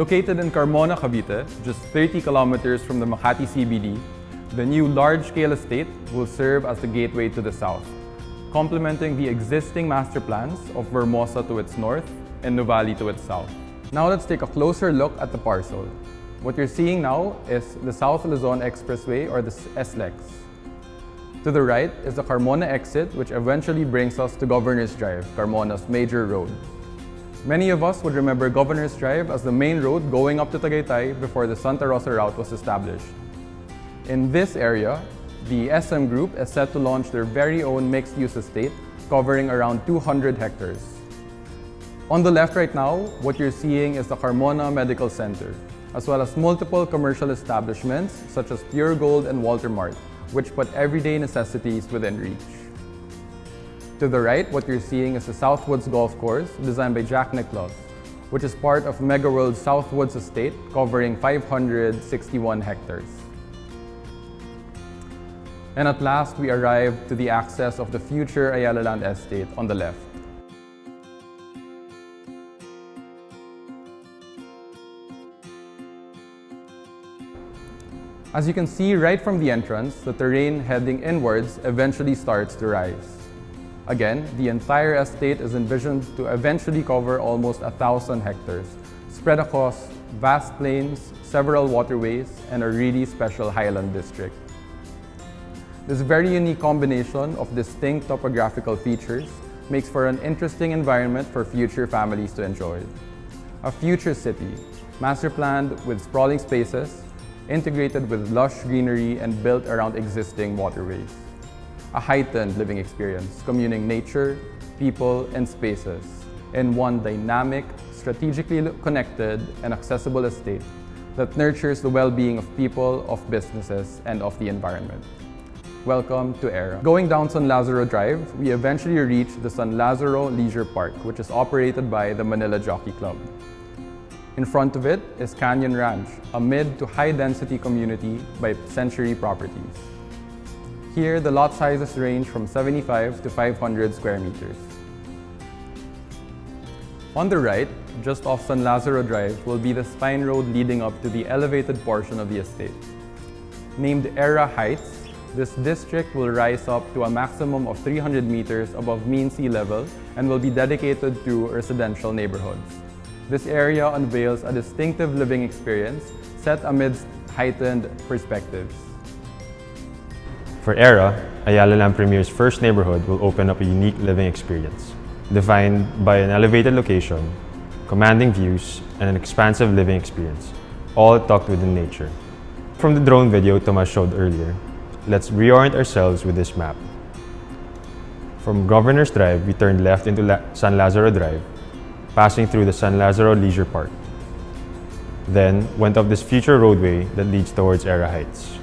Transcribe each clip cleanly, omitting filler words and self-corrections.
Located in Carmona, Cavite, just 30 kilometers from the Makati CBD, the new large-scale estate will serve as the gateway to the south, complementing the existing master plans of Vermosa to its north and Nuvali to its south. Now let's take a closer look at the parcel. What you're seeing now is the South Luzon Expressway, or the SLEX. To the right is the Carmona exit, which eventually brings us to Governor's Drive, Carmona's major road. Many of us would remember Governor's Drive as the main road going up to Tagaytay before the Santa Rosa route was established. In this area, the SM Group is set to launch their very own mixed-use estate covering around 200 hectares. On the left right now, what you're seeing is the Carmona Medical Center, as well as multiple commercial establishments such as Pure Gold and Walter Mart, which put everyday necessities within reach. To the right, what you're seeing is the Southwoods Golf Course designed by Jack Nicklaus, which is part of MegaWorld's Southwoods estate covering 561 hectares. And at last, we arrived to the access of the future Ayala Land Estate on the left. As you can see right from the entrance, the terrain heading inwards eventually starts to rise. Again, the entire estate is envisioned to eventually cover almost 1,000 hectares, spread across vast plains, several waterways, and a really special highland district. This very unique combination of distinct topographical features makes for an interesting environment for future families to enjoy. A future city, master planned with sprawling spaces, integrated with lush greenery and built around existing waterways. A heightened living experience, communing nature, people, and spaces in one dynamic, strategically connected, and accessible estate that nurtures the well-being of people, of businesses, and of the environment. Welcome to Aera. Going down San Lazaro Drive, we eventually reach the San Lazaro Leisure Park, which is operated by the Manila Jockey Club. In front of it is Canyon Ranch, a mid to high-density community by Century Properties. Here, the lot sizes range from 75 to 500 square meters. On the right, just off San Lazaro Drive, will be the spine road leading up to the elevated portion of the estate. Named Aera Heights, this district will rise up to a maximum of 300 meters above mean sea level and will be dedicated to residential neighborhoods. This area unveils a distinctive living experience set amidst heightened perspectives. For Aera, Ayala Land Premier's first neighborhood will open up a unique living experience, defined by an elevated location, commanding views, and an expansive living experience, all tucked within nature. From the drone video Tomas showed earlier, let's reorient ourselves with this map. From Governor's Drive, we turned left into San Lazaro Drive, passing through the San Lazaro Leisure Park. Then went up this future roadway that leads towards Aera Heights,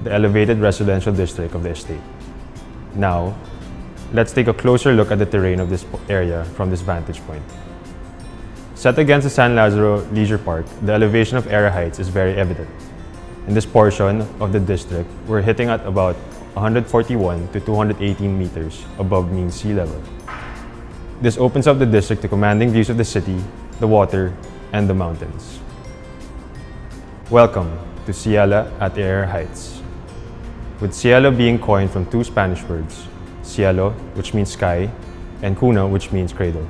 the elevated residential district of the estate. Now, let's take a closer look at the terrain of this area from this vantage point. Set against the San Lazaro Leisure Park, the elevation of Aera Heights is very evident. In this portion of the district, we're hitting at about 141 to 218 meters above mean sea level. This opens up the district to commanding views of the city, the water, and the mountains. Welcome to Ciela at Aera Heights. With Cielo being coined from two Spanish words, cielo, which means sky, and cuna, which means cradle.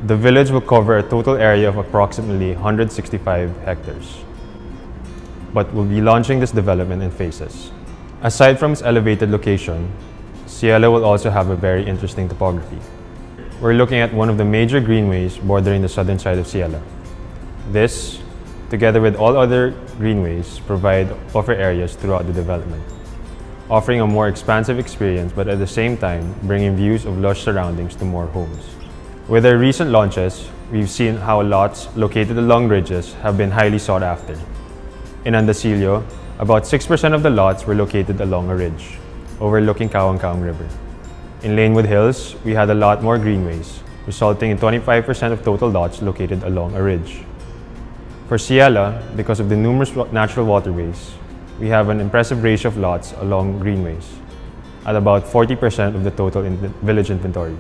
The village will cover a total area of approximately 165 hectares, but will be launching this development in phases. Aside from its elevated location, Cielo will also have a very interesting topography. We're looking at one of the major greenways bordering the southern side of Ciela. This, together with all other greenways, provide buffer areas throughout the development, offering a more expansive experience but at the same time bringing views of lush surroundings to more homes. With our recent launches, we've seen how lots located along ridges have been highly sought after. In Andacillo, about 6% of the lots were located along a ridge, overlooking 𝐼𝐤𝐴𝐤 River. In Lanewood Hills, we had a lot more greenways, resulting in 25% of total lots located along a ridge. For Ciela, because of the numerous natural waterways, we have an impressive ratio of lots along greenways, at about 40% of the total village inventory.